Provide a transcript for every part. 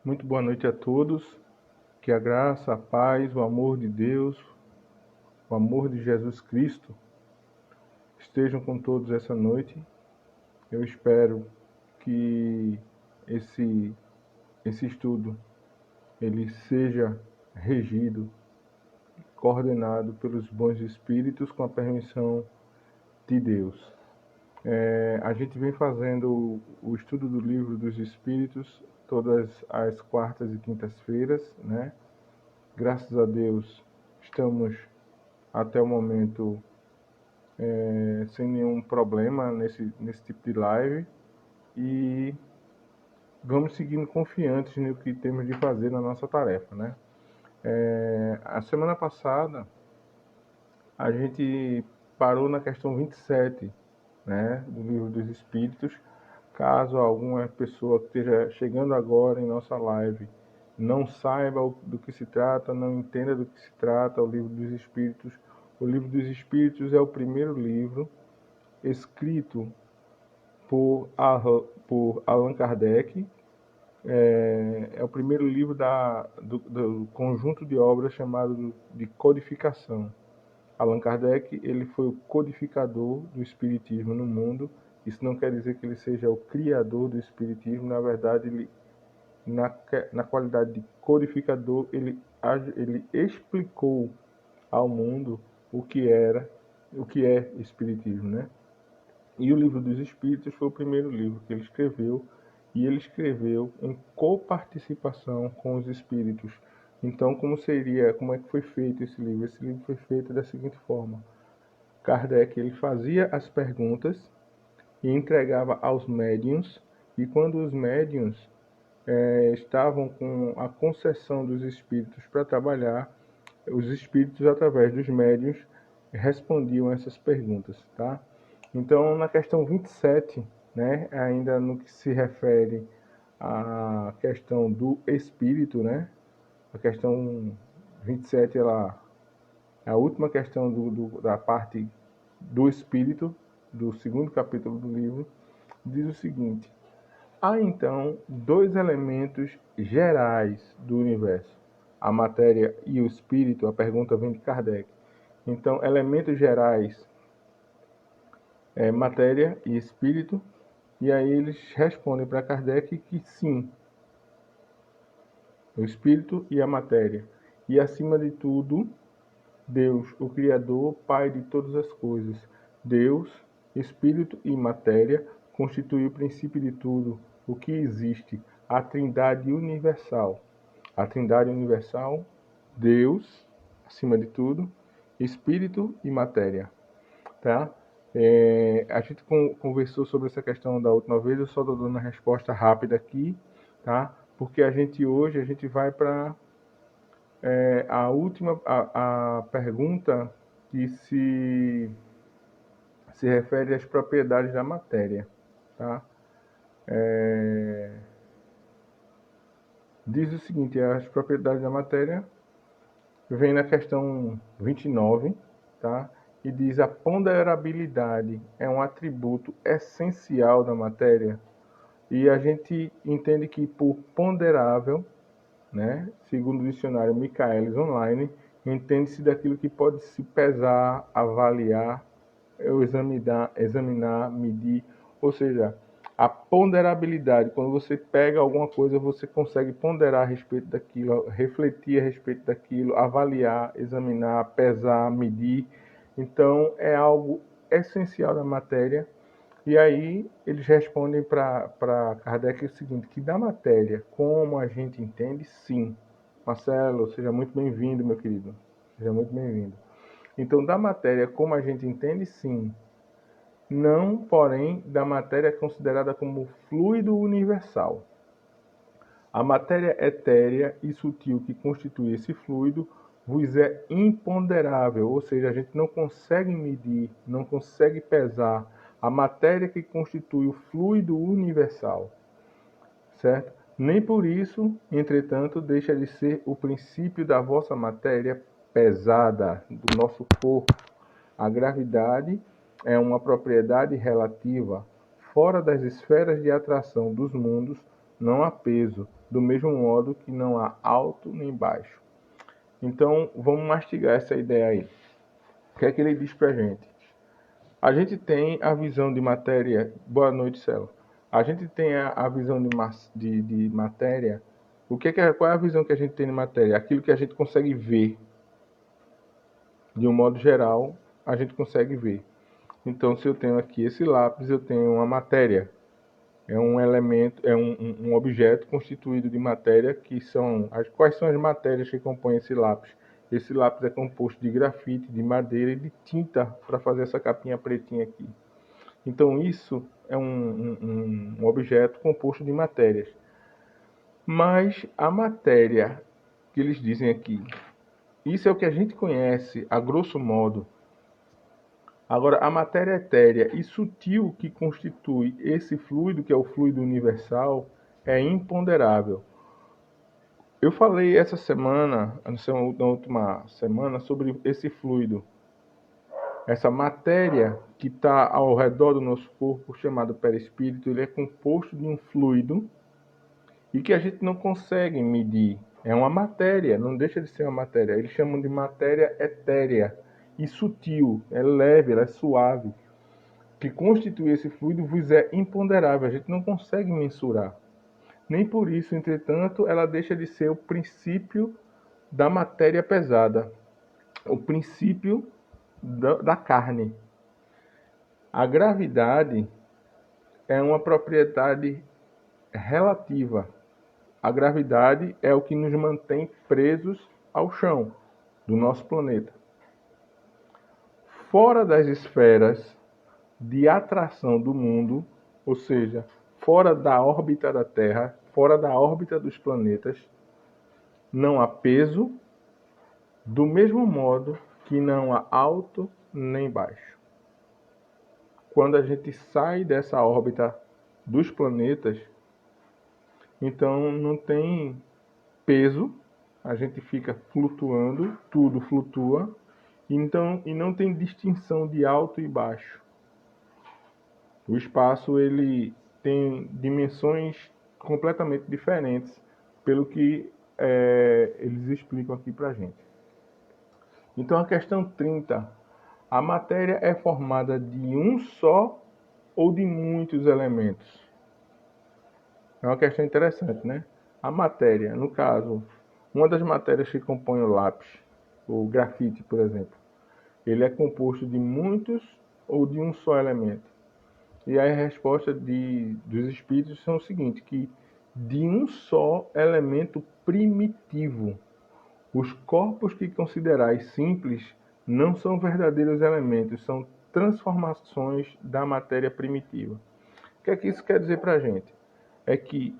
Muito boa noite a todos. Que a graça, a paz, o amor de Deus, o amor de Jesus Cristo estejam com todos essa noite. Eu espero que esse estudo ele seja regido, coordenado pelos bons espíritos com a permissão de Deus. A gente vem fazendo o estudo do livro dos Espíritos todas as quartas e quintas-feiras, né? Graças a Deus estamos até o momento sem nenhum problema nesse tipo de live e vamos seguindo confiantes no que temos de fazer na nossa tarefa, né? A semana passada a gente parou na questão 27, né, do livro dos Espíritos. Caso alguma pessoa que esteja chegando agora em nossa live não saiba do que se trata, não entenda do que se trata o livro dos Espíritos, o livro dos Espíritos é o primeiro livro escrito por Allan Kardec. É o primeiro livro do conjunto de obras chamado de codificação. Allan Kardec ele foi o codificador do Espiritismo no mundo. Isso não quer dizer que ele seja o criador do Espiritismo. Na verdade, ele, na qualidade de codificador, ele explicou ao mundo o que é Espiritismo, né? E o Livro dos Espíritos foi o primeiro livro que ele escreveu, e ele escreveu em coparticipação com os espíritos. Então, como é que foi feito esse livro? Esse livro foi feito da seguinte forma: Kardec ele fazia as perguntas e entregava aos médiuns, e quando os médiuns estavam com a concessão dos espíritos para trabalhar, os espíritos, através dos médiuns, respondiam essas perguntas, tá? Então, na questão 27, né, ainda no que se refere à questão do espírito, né, a questão 27, ela é a última questão da parte do espírito, do segundo capítulo do livro, diz o seguinte: há então dois elementos gerais do universo, a matéria e o espírito. A pergunta vem de Kardec. Então, elementos gerais matéria e espírito, e aí eles respondem para Kardec que sim, o espírito e a matéria. E acima de tudo, Deus, o Criador, Pai de todas as coisas. Deus, espírito e matéria constituem o princípio de tudo o que existe, a Trindade universal. A Trindade universal, Deus, acima de tudo, espírito e matéria, tá? A gente conversou sobre essa questão da última vez, eu só estou dando uma resposta rápida aqui, tá? Porque hoje a gente vai para a pergunta que se refere às propriedades da matéria, tá? Diz o seguinte: as propriedades da matéria vem na questão 29, tá? E diz: a ponderabilidade é um atributo essencial da matéria. E a gente entende que por ponderável, né, segundo o dicionário Michaelis Online, entende-se daquilo que pode se pesar, avaliar, ou examinar, medir. Ou seja, a ponderabilidade, quando você pega alguma coisa, você consegue ponderar a respeito daquilo, refletir a respeito daquilo, avaliar, examinar, pesar, medir. Então, é algo essencial da matéria. E aí eles respondem para Kardec o seguinte: que da matéria, como a gente entende, sim. Marcelo, seja muito bem-vindo, meu querido. Seja muito bem-vindo. Então, da matéria, como a gente entende, sim. Não, porém, da matéria considerada como fluido universal. A matéria etérea e sutil que constitui esse fluido vos é imponderável, ou seja, a gente não consegue medir, não consegue pesar a matéria que constitui o fluido universal, certo? Nem por isso, entretanto, deixa de ser o princípio da vossa matéria pesada, do nosso corpo. A gravidade é uma propriedade relativa, fora das esferas de atração dos mundos, não há peso, do mesmo modo que não há alto nem baixo. Então, vamos mastigar essa ideia aí. O que é que ele diz pra gente? A gente tem a visão de matéria. Boa noite, Celo. A gente tem a visão de matéria. Qual é a visão que a gente tem de matéria? Aquilo que a gente consegue ver. De um modo geral, a gente consegue ver. Então, se eu tenho aqui esse lápis, eu tenho uma matéria. É um elemento, é um objeto constituído de matéria quais são as matérias que compõem esse lápis? Esse lápis é composto de grafite, de madeira e de tinta para fazer essa capinha pretinha aqui. Então isso é um objeto composto de matérias. Mas a matéria que eles dizem aqui, isso é o que a gente conhece a grosso modo. Agora, a matéria etérea e sutil que constitui esse fluido, que é o fluido universal, é imponderável. Eu falei essa semana, na última semana, sobre esse fluido. Essa matéria que está ao redor do nosso corpo, chamado perispírito, ele é composto de um fluido e que a gente não consegue medir. É uma matéria, não deixa de ser uma matéria. Eles chamam de matéria etérea e sutil, é leve, ela é suave. Que constitui esse fluido vos é imponderável, a gente não consegue mensurar. Nem por isso, entretanto, ela deixa de ser o princípio da matéria pesada, o princípio da carne. A gravidade é uma propriedade relativa. A gravidade é o que nos mantém presos ao chão do nosso planeta. Fora das esferas de atração do mundo, ou seja, fora da órbita da Terra, fora da órbita dos planetas, não há peso, do mesmo modo que não há alto nem baixo. Quando a gente sai dessa órbita dos planetas, então não tem peso, a gente fica flutuando, tudo flutua, e não tem distinção de alto e baixo. O espaço ele tem dimensões completamente diferentes, pelo que eles explicam aqui para a gente. Então a questão 30, a matéria é formada de um só ou de muitos elementos? É uma questão interessante, né? A matéria, no caso, uma das matérias que compõe o lápis, o grafite, por exemplo, ele é composto de muitos ou de um só elemento? E aí a resposta dos espíritos são o seguinte, que de um só elemento primitivo. Os corpos que considerais simples não são verdadeiros elementos, são transformações da matéria primitiva. O que é que isso quer dizer para a gente? É que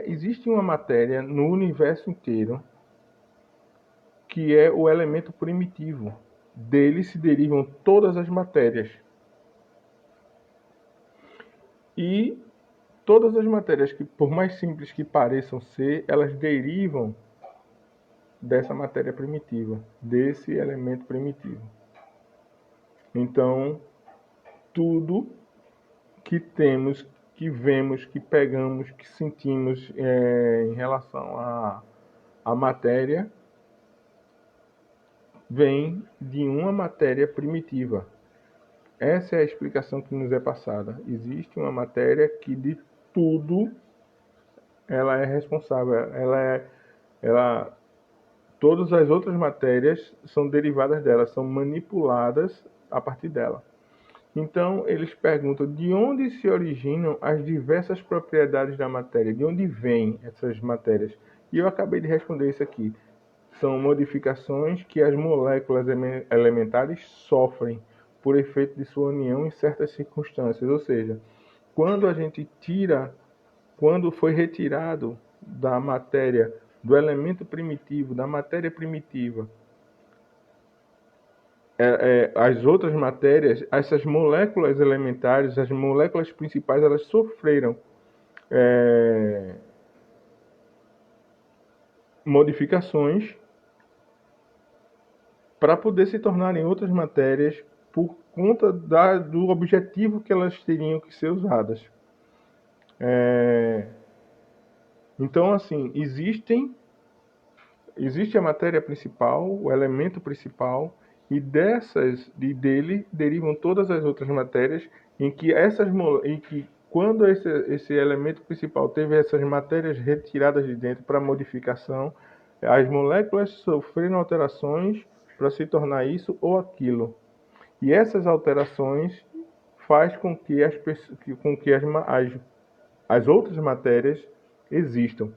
existe uma matéria no universo inteiro que é o elemento primitivo. Dele se derivam todas as matérias. E todas as matérias que, por mais simples que pareçam ser, elas derivam dessa matéria primitiva, desse elemento primitivo. Então, tudo que temos, que vemos, que pegamos, que sentimos em relação à matéria, vem de uma matéria primitiva. Essa é a explicação que nos é passada. Existe uma matéria que de tudo ela é responsável. Todas as outras matérias são derivadas dela, são manipuladas a partir dela. Então, eles perguntam de onde se originam as diversas propriedades da matéria, de onde vêm essas matérias. E eu acabei de responder isso aqui. São modificações que as moléculas elementares sofrem por efeito de sua união em certas circunstâncias. Ou seja, quando foi retirado da matéria, do elemento primitivo, da matéria primitiva, as outras matérias, essas moléculas elementares, as moléculas principais, elas sofreram modificações para poder se tornarem outras matérias por conta do objetivo que elas teriam que ser usadas. Então, assim, existe a matéria principal, o elemento principal, e dele derivam todas as outras matérias, em que quando esse elemento principal teve essas matérias retiradas de dentro para modificação, as moléculas sofreram alterações para se tornar isso ou aquilo. E essas alterações faz com que as outras matérias existam.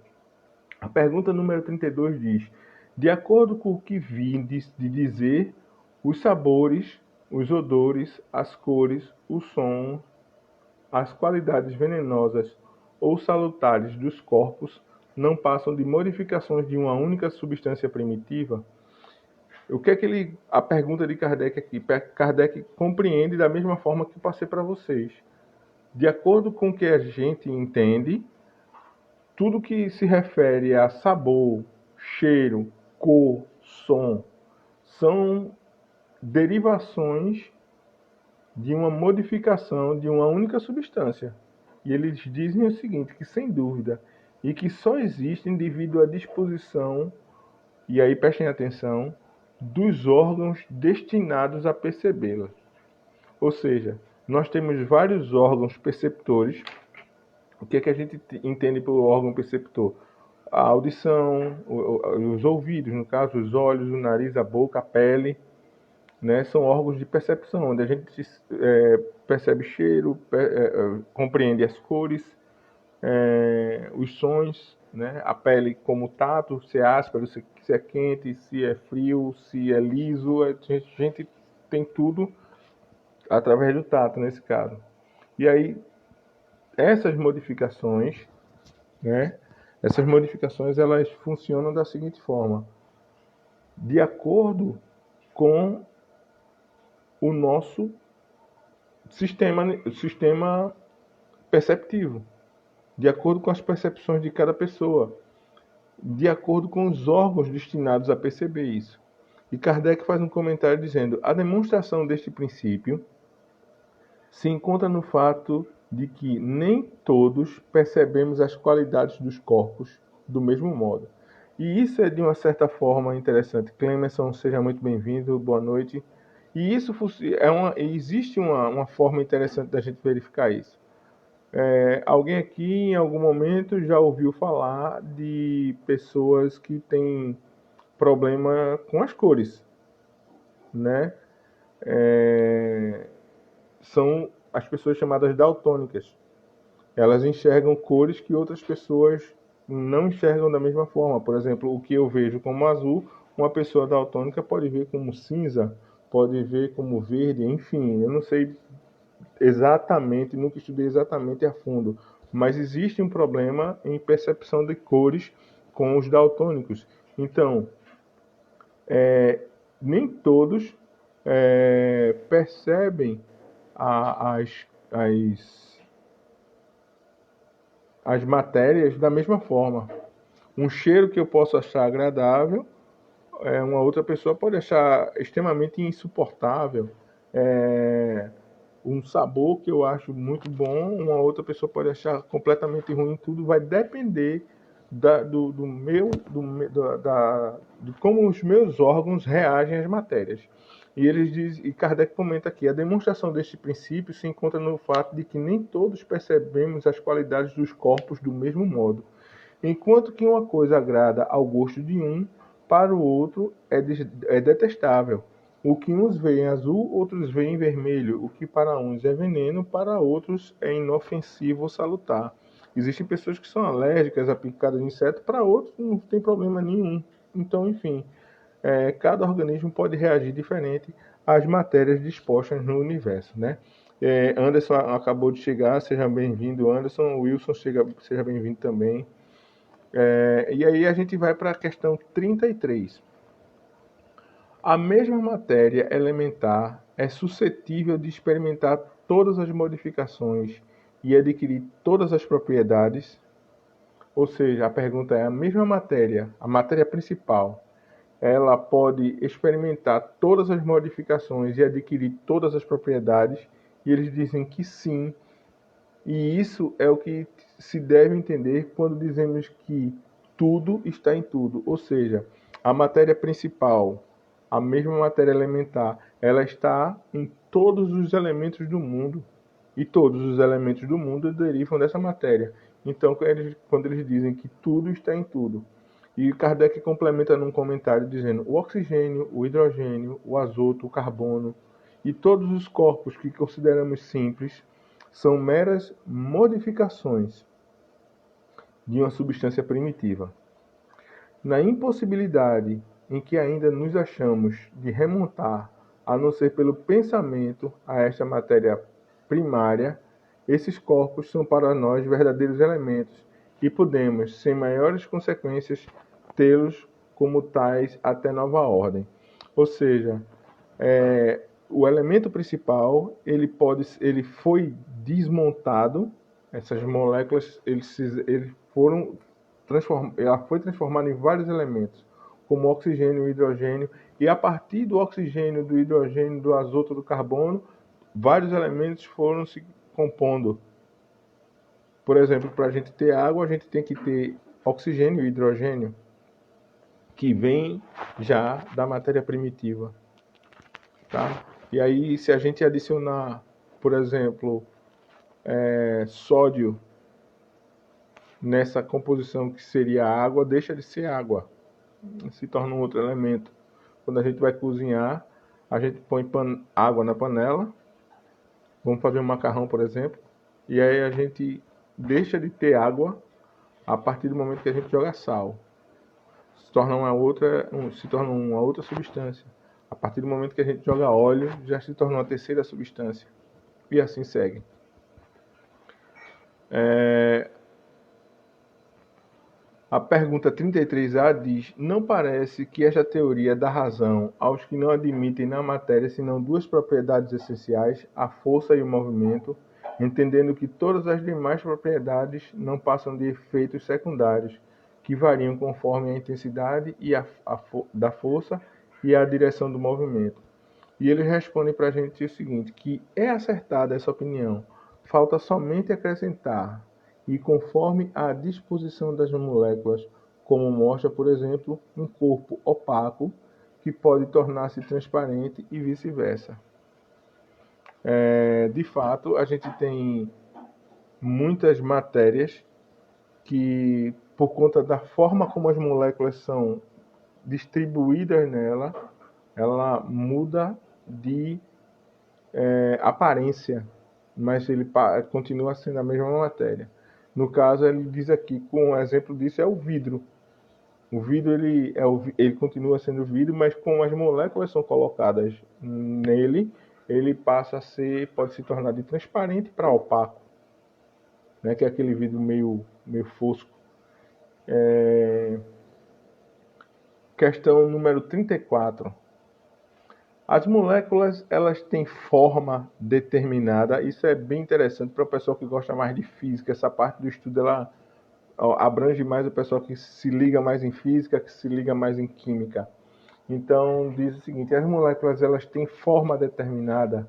A pergunta número 32 diz: de acordo com o que vi de dizer, os sabores, os odores, as cores, os sons, as qualidades venenosas ou salutares dos corpos não passam de modificações de uma única substância primitiva? O que é que a pergunta de Kardec aqui? Kardec compreende da mesma forma que passei para vocês. De acordo com o que a gente entende, tudo que se refere a sabor, cheiro, cor, som, são derivações de uma modificação de uma única substância. E eles dizem o seguinte, que sem dúvida, e que só existem devido à disposição, e aí prestem atenção, dos órgãos destinados a percebê-la. Ou seja, nós temos vários órgãos perceptores. O que é que a gente entende por órgão perceptor? A audição, os ouvidos, no caso, os olhos, o nariz, a boca, a pele, né? São órgãos de percepção, onde a gente percebe cheiro, compreende as cores, os sons, né? A pele como tato, se é áspero, se é quente, se é frio, se é liso. A gente tem tudo através do tato, nesse caso. E aí, essas modificações, né? Essas modificações, elas funcionam da seguinte forma: de acordo com o nosso sistema perceptivo, de acordo com as percepções de cada pessoa, de acordo com os órgãos destinados a perceber isso. E Kardec faz um comentário dizendo: a demonstração deste princípio se encontra no fato de que nem todos percebemos as qualidades dos corpos do mesmo modo. E isso é de uma certa forma interessante. Clemerson, seja muito bem-vindo, boa noite. E isso existe uma forma interessante da gente verificar isso. Alguém aqui em algum momento já ouviu falar de pessoas que têm problema com as cores, né? São as pessoas chamadas daltônicas. Elas enxergam cores que outras pessoas não enxergam da mesma forma. Por exemplo, o que eu vejo como azul, uma pessoa daltônica pode ver como cinza, pode ver como verde, enfim. Eu não sei exatamente, nunca estudei exatamente a fundo, mas existe um problema em percepção de cores com os daltônicos. Então, nem todos percebem as matérias da mesma forma. Um cheiro que eu posso achar agradável, uma outra pessoa pode achar extremamente insuportável. Um sabor que eu acho muito bom, uma outra pessoa pode achar completamente ruim. Tudo vai depender de como os meus órgãos reagem às matérias. E Kardec comenta aqui: a demonstração deste princípio se encontra no fato de que nem todos percebemos as qualidades dos corpos do mesmo modo. Enquanto que uma coisa agrada ao gosto de um, para o outro é detestável. O que uns veem azul, outros veem vermelho. O que para uns é veneno, para outros é inofensivo ou salutar. Existem pessoas que são alérgicas a picadas de inseto, para outros não tem problema nenhum. Então, enfim, cada organismo pode reagir diferente às matérias dispostas no universo, né? Anderson acabou de chegar, seja bem-vindo, Anderson. Wilson, seja bem-vindo também. E aí a gente vai para a questão 33. A mesma matéria elementar é suscetível de experimentar todas as modificações e adquirir todas as propriedades? Ou seja, a pergunta é: a mesma matéria, a matéria principal, ela pode experimentar todas as modificações e adquirir todas as propriedades? E eles dizem que sim, E isso é o que se deve entender quando dizemos que tudo está em tudo. Ou seja, a matéria principal, a mesma matéria elementar, ela está em todos os elementos do mundo. E todos os elementos do mundo derivam dessa matéria. Então, quando eles dizem que tudo está em tudo. E Kardec complementa num comentário dizendo: o oxigênio, o hidrogênio, o azoto, o carbono e todos os corpos que consideramos simples são meras modificações de uma substância primitiva. Na impossibilidade em que ainda nos achamos de remontar, a não ser pelo pensamento, a esta matéria primária, esses corpos são para nós verdadeiros elementos e podemos, sem maiores consequências, tê-los como tais até nova ordem. Ou seja, o elemento principal ele foi desmontado, essas moléculas eles foram ela foi transformada em vários elementos, como oxigênio e hidrogênio, e a partir do oxigênio, do hidrogênio, do azoto, do carbono, vários elementos foram se compondo. Por exemplo, para a gente ter água, a gente tem que ter oxigênio e hidrogênio, que vem já da matéria primitiva. Tá? E aí, se a gente adicionar, por exemplo, sódio nessa composição que seria água, deixa de ser água, se torna um outro elemento. Quando a gente vai cozinhar, a gente põe água na panela, vamos fazer um macarrão, por exemplo, e aí a gente deixa de ter água a partir do momento que a gente joga sal. Se torna uma outra substância. A partir do momento que a gente joga óleo, já se torna uma terceira substância. E assim segue. A pergunta 33A diz: não parece que esta teoria dá razão aos que não admitem na matéria senão duas propriedades essenciais, a força e o movimento, entendendo que todas as demais propriedades não passam de efeitos secundários, que variam conforme a intensidade da força e a direção do movimento. E eles respondem para a gente o seguinte, que é acertada essa opinião, falta somente acrescentar, e conforme a disposição das moléculas, como mostra, por exemplo, um corpo opaco que pode tornar-se transparente e vice-versa. De fato, a gente tem muitas matérias que, por conta da forma como as moléculas são distribuídas nela, ela muda de aparência, mas ele continua sendo a mesma matéria. No caso, ele diz aqui, com um exemplo disso, é o vidro. O vidro ele continua sendo vidro, mas como as moléculas são colocadas nele, ele pode se tornar de transparente para opaco, né, que é aquele vidro meio fosco. Questão número 34. As moléculas, elas têm forma determinada. Isso é bem interessante para o pessoal que gosta mais de física. Essa parte do estudo, ela abrange mais o pessoal que se liga mais em física, que se liga mais em química. Então, diz o seguinte, as moléculas, elas têm forma determinada.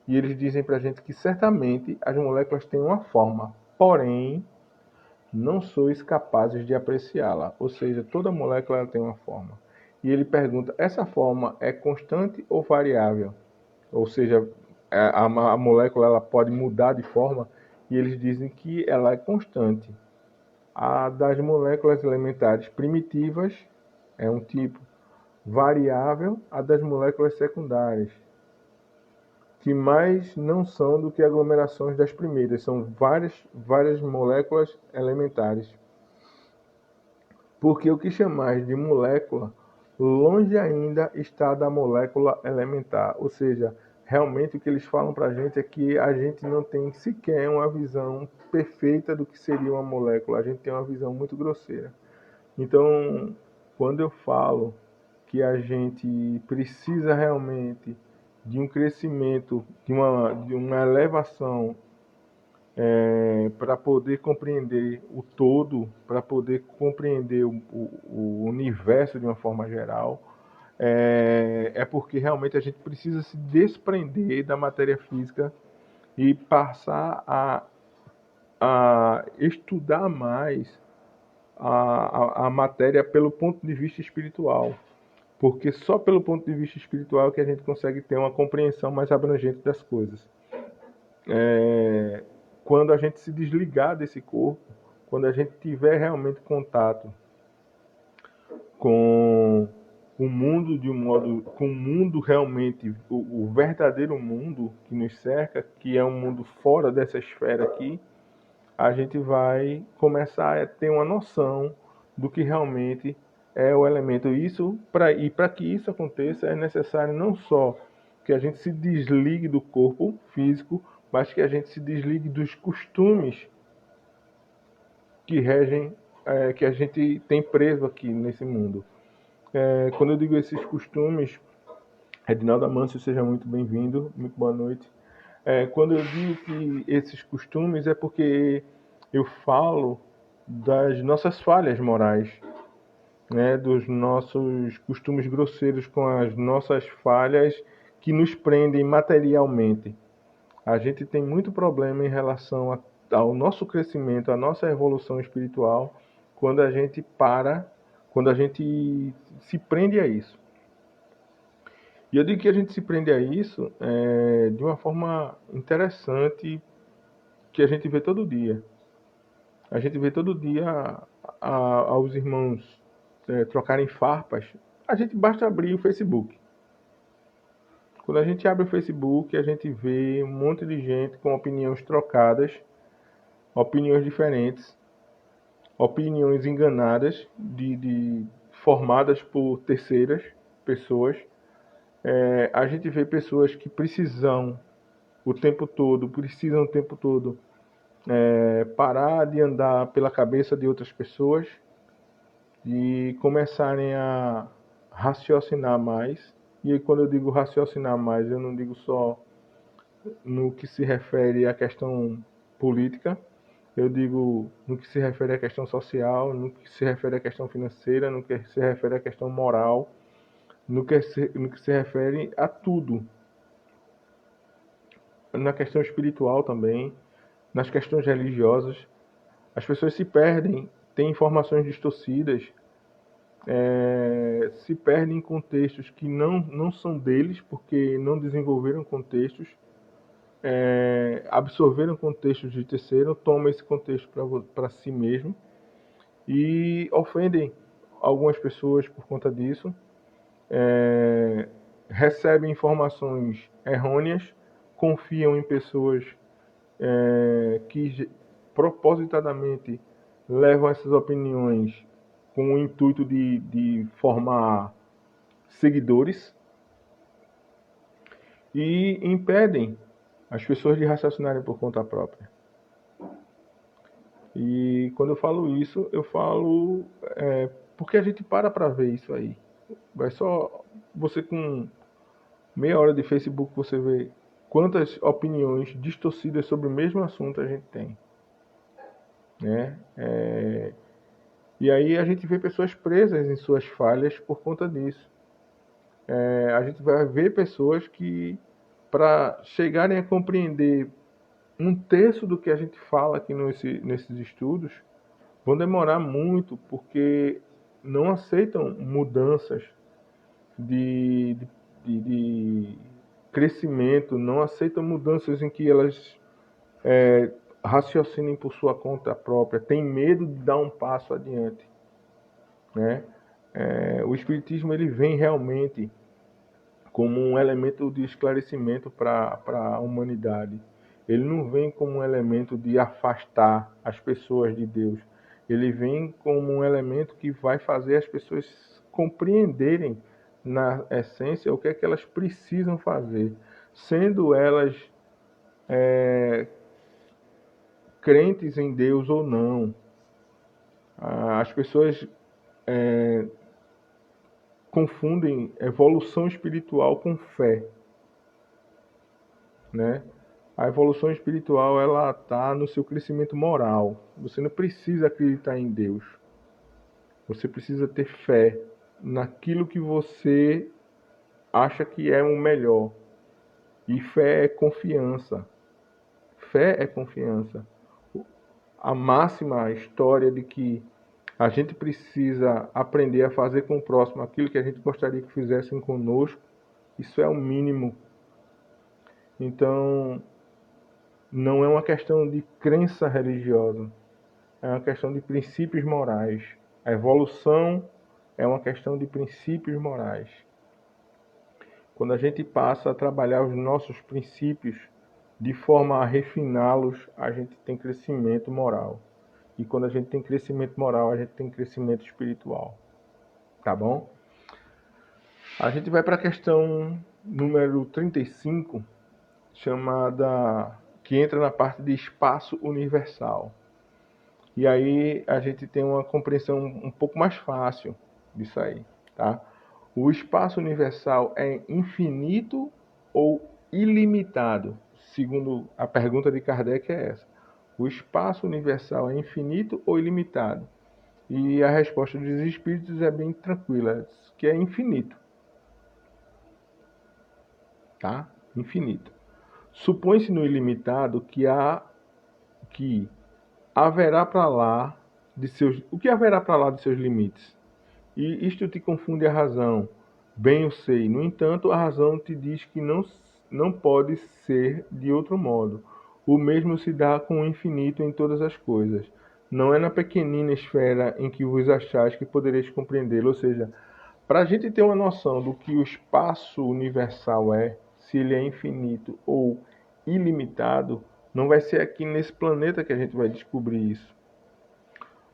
E eles dizem para a gente que, certamente, as moléculas têm uma forma. Porém, não sois capazes de apreciá-la. Ou seja, toda molécula ela tem uma forma. E ele pergunta, essa forma é constante ou variável? Ou seja, a molécula ela pode mudar de forma, e eles dizem que ela é constante. A das moléculas elementares primitivas é um tipo, variável a das moléculas secundárias, que mais não são do que aglomerações das primeiras, são várias moléculas elementares. Porque o que chamais de molécula, longe ainda está da molécula elementar. Ou seja, realmente o que eles falam para a gente é que a gente não tem sequer uma visão perfeita do que seria uma molécula. A gente tem uma visão muito grosseira. Então, quando eu falo que a gente precisa realmente de um crescimento, de uma elevação para poder compreender o todo, para poder compreender o universo de uma forma geral, porque realmente a gente precisa se desprender da matéria física e passar a a estudar mais a matéria pelo ponto de vista espiritual, porque só pelo ponto de vista espiritual que a gente consegue ter uma compreensão mais abrangente das coisas. Quando a gente se desligar desse corpo, quando a gente tiver realmente contato com o mundo de um modo, com o mundo realmente, o verdadeiro mundo que nos cerca, que é um mundo fora dessa esfera aqui, a gente vai começar a ter uma noção do que realmente é o elemento. E para que isso aconteça, é necessário não só que a gente se desligue do corpo físico, mas que a gente se desligue dos costumes que regem, que a gente tem preso aqui nesse mundo. Quando eu digo esses costumes, Edinaldo Amâncio, seja muito bem-vindo, muito boa noite. Quando eu digo que esses costumes é porque eu falo das nossas falhas morais, né, dos nossos costumes grosseiros com as nossas falhas que nos prendem materialmente. A gente tem muito problema em relação ao nosso crescimento, à nossa evolução espiritual, quando a gente quando a gente se prende a isso. E eu digo que a gente se prende a isso de uma forma interessante que a gente vê todo dia. A gente vê todo dia aos irmãos trocarem farpas. A gente basta abrir o Facebook. Quando a gente abre o Facebook, a gente vê um monte de gente com opiniões trocadas, opiniões diferentes, opiniões enganadas, formadas por terceiras pessoas. A gente vê pessoas que precisam o tempo todo parar de andar pela cabeça de outras pessoas e começarem a raciocinar mais. E aí, quando eu digo raciocinar mais, eu não digo só no que se refere à questão política, eu digo no que se refere à questão social, no que se refere à questão financeira, no que se refere à questão moral, no que se refere a tudo. Na questão espiritual também, nas questões religiosas, as pessoas se perdem, têm informações distorcidas, se perdem em contextos que não são deles, porque não desenvolveram contextos, absorveram contextos de terceiro, tomam esse contexto para si mesmo e ofendem algumas pessoas por conta disso, recebem informações errôneas, confiam em pessoas que propositadamente levam essas opiniões com o intuito de formar seguidores e impedem as pessoas de raciocinarem por conta própria. E quando eu falo isso, eu falo porque a gente para ver isso aí. Vai só você com meia hora de Facebook, você vê quantas opiniões distorcidas sobre o mesmo assunto a gente tem, né? E aí a gente vê pessoas presas em suas falhas por conta disso. A gente vai ver pessoas que, para chegarem a compreender um terço do que a gente fala aqui nesses estudos, vão demorar muito, porque não aceitam mudanças de crescimento, não aceitam mudanças em que elas raciocinem por sua conta própria, têm medo de dar um passo adiante, né? O Espiritismo ele vem realmente como um elemento de esclarecimento para a humanidade. Ele não vem como um elemento de afastar as pessoas de Deus. Ele vem como um elemento que vai fazer as pessoas compreenderem, na essência, o que é que elas precisam fazer, sendo elas crentes em Deus ou não. As pessoas confundem evolução espiritual com fé, né? A evolução espiritual ela está no seu crescimento moral. Você não precisa acreditar em Deus. Você precisa ter fé naquilo que você acha que é o melhor. E fé é confiança. Fé é confiança. a máxima história de que a gente precisa aprender a fazer com o próximo aquilo que a gente gostaria que fizessem conosco, isso é o mínimo. Então, não é uma questão de crença religiosa, é uma questão de princípios morais. A evolução é uma questão de princípios morais. Quando a gente passa a trabalhar os nossos princípios de forma a refiná-los, a gente tem crescimento moral. E quando a gente tem crescimento moral, a gente tem crescimento espiritual. Tá bom? A gente vai para a questão número 35, chamada, que entra na parte de espaço universal. E aí a gente tem uma compreensão um pouco mais fácil disso aí, tá? O espaço universal é infinito ou ilimitado? Segundo a pergunta de Kardec é essa. O espaço universal é infinito ou ilimitado? E a resposta dos espíritos é bem tranquila, que é infinito. Tá? Infinito. Supõe-se no ilimitado que haverá para lá de seus... O que haverá para lá de seus limites? E isto te confunde a razão. Bem eu sei. No entanto, a razão te diz que não pode ser de outro modo. O mesmo se dá com o infinito em todas as coisas. Não é na pequenina esfera em que vos achais que podereis compreendê-lo. Ou seja, para a gente ter uma noção do que o espaço universal é, se ele é infinito ou ilimitado, não vai ser aqui nesse planeta que a gente vai descobrir isso.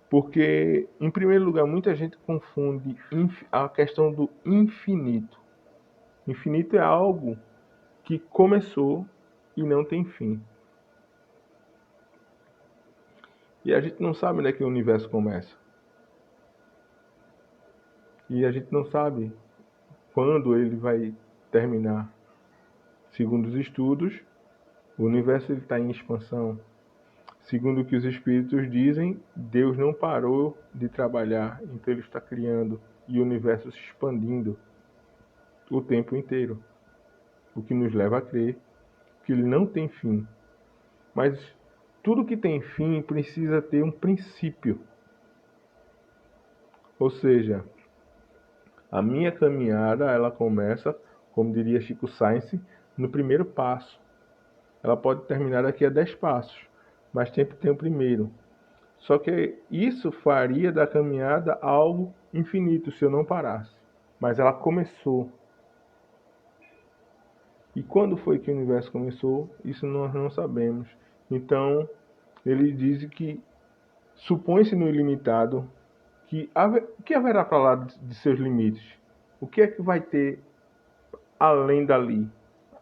Porque, em primeiro lugar, muita gente confunde a questão do infinito. Infinito é algo que começou e não tem fim. E a gente não sabe onde é que o universo começa. E a gente não sabe quando ele vai terminar. Segundo os estudos, o universo está em expansão. Segundo o que os espíritos dizem, Deus não parou de trabalhar, então ele está criando e o universo se expandindo o tempo inteiro. O que nos leva a crer que ele não tem fim. Mas tudo que tem fim precisa ter um princípio. Ou seja, a minha caminhada, ela começa, como diria Chico Science, no primeiro passo. Ela pode terminar daqui a 10 passos, mas sempre tem o primeiro. Só que isso faria da caminhada algo infinito se eu não parasse. Mas ela começou. E quando foi que o universo começou? Isso nós não sabemos. Então, ele diz que supõe-se no ilimitado que o que haverá para lá de seus limites? O que é que vai ter além dali,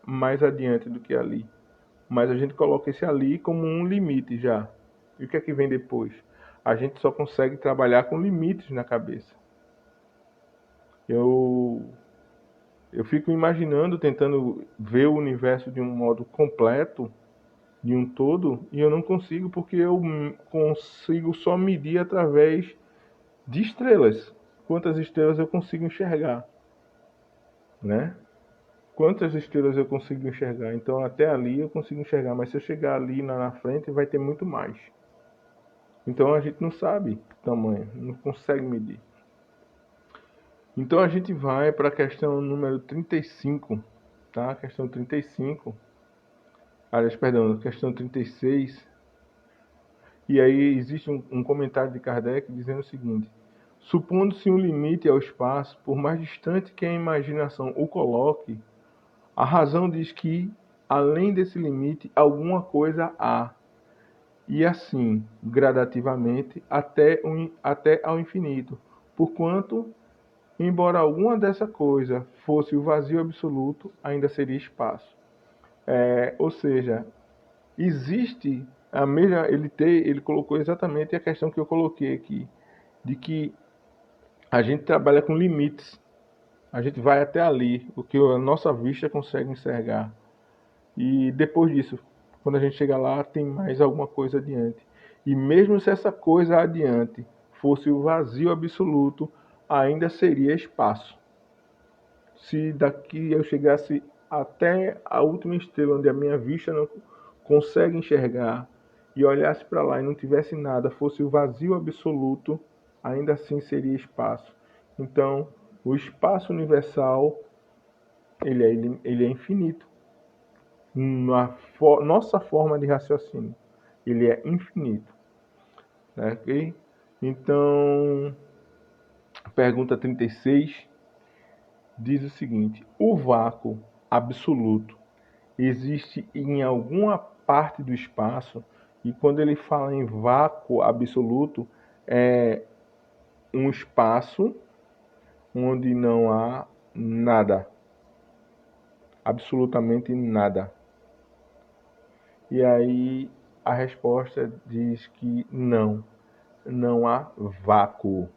mais adiante do que ali? Mas a gente coloca esse ali como um limite já. E o que é que vem depois? A gente só consegue trabalhar com limites na cabeça. Eu fico imaginando, tentando ver o universo de um modo completo, de um todo, e eu não consigo porque eu consigo só medir através de estrelas. Quantas estrelas eu consigo enxergar, né? Quantas estrelas eu consigo enxergar? Então até ali eu consigo enxergar, mas se eu chegar ali na frente vai ter muito mais. Então a gente não sabe o tamanho, não consegue medir. Então a gente vai para a questão número 35, tá? Questão 35. Aliás, perdão, questão 36. E aí existe um comentário de Kardec dizendo o seguinte: supondo-se um limite ao espaço, por mais distante que a imaginação o coloque, a razão diz que, além desse limite, alguma coisa há. E assim, gradativamente, até ao infinito. Porquanto, embora alguma dessa coisa fosse o vazio absoluto, ainda seria espaço. Ou seja, existe a mesma, ele colocou exatamente a questão que eu coloquei aqui, de que a gente trabalha com limites. A gente vai até ali, o que a nossa vista consegue enxergar. E depois disso, quando a gente chega lá, tem mais alguma coisa adiante. E mesmo se essa coisa adiante fosse o vazio absoluto, ainda seria espaço. Se daqui eu chegasse até a última estrela, onde a minha vista não consegue enxergar, e olhasse para lá e não tivesse nada, fosse o vazio absoluto, ainda assim seria espaço. Então, o espaço universal, ele é infinito. Nossa forma de raciocínio, ele é infinito. Né? Ok? Então, pergunta 36 diz o seguinte: o vácuo absoluto existe em alguma parte do espaço? E quando ele fala em vácuo absoluto, é um espaço onde não há nada, absolutamente nada. E aí a resposta diz que não há vácuo.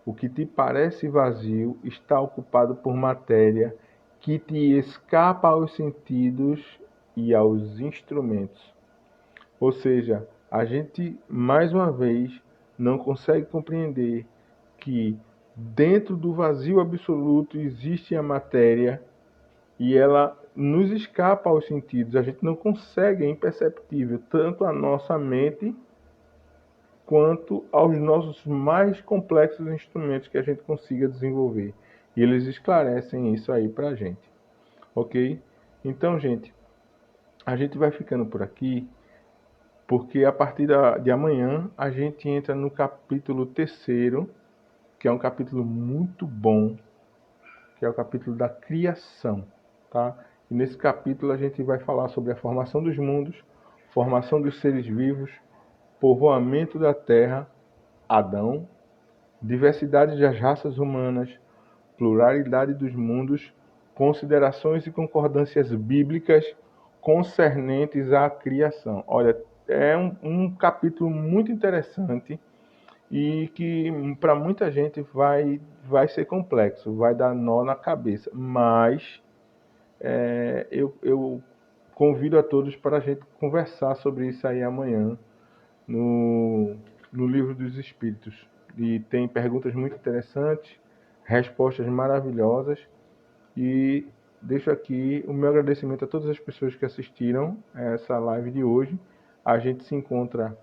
O que te parece vazio está ocupado por matéria que te escapa aos sentidos e aos instrumentos. Ou seja, a gente, mais uma vez, não consegue compreender que dentro do vazio absoluto existe a matéria e ela nos escapa aos sentidos. A gente não consegue, é imperceptível, tanto a nossa mente quanto aos nossos mais complexos instrumentos que a gente consiga desenvolver. E eles esclarecem isso aí pra gente. Ok? Então, gente, a gente vai ficando por aqui, porque a partir de amanhã a gente entra no capítulo 3º, que é um capítulo muito bom, que é o capítulo da criação, tá? E nesse capítulo a gente vai falar sobre a formação dos mundos, formação dos seres vivos, povoamento da terra, Adão, diversidade das raças humanas, pluralidade dos mundos, considerações e concordâncias bíblicas concernentes à criação. Olha, é um capítulo muito interessante e que para muita gente vai ser complexo, vai dar nó na cabeça, mas eu convido a todos para a gente conversar sobre isso aí amanhã no Livro dos Espíritos. E tem perguntas muito interessantes, respostas maravilhosas, e deixo aqui o meu agradecimento a todas as pessoas que assistiram a essa live de hoje. A gente se encontra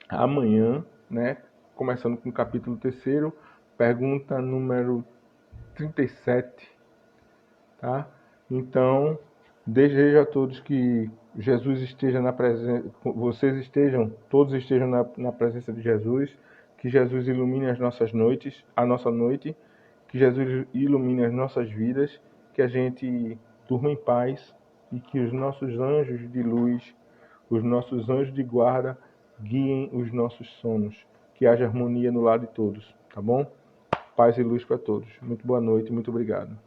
amanhã, né? Começando com o capítulo 3º, pergunta número 37, tá? Então, desejo a todos que Jesus esteja na presença, vocês estejam, todos estejam na presença de Jesus, que Jesus ilumine as nossas noites, a nossa noite, que Jesus ilumine as nossas vidas, que a gente durma em paz e que os nossos anjos de luz, os nossos anjos de guarda guiem os nossos sonos, que haja harmonia no lar de todos, tá bom? Paz e luz para todos. Muito boa noite, muito obrigado.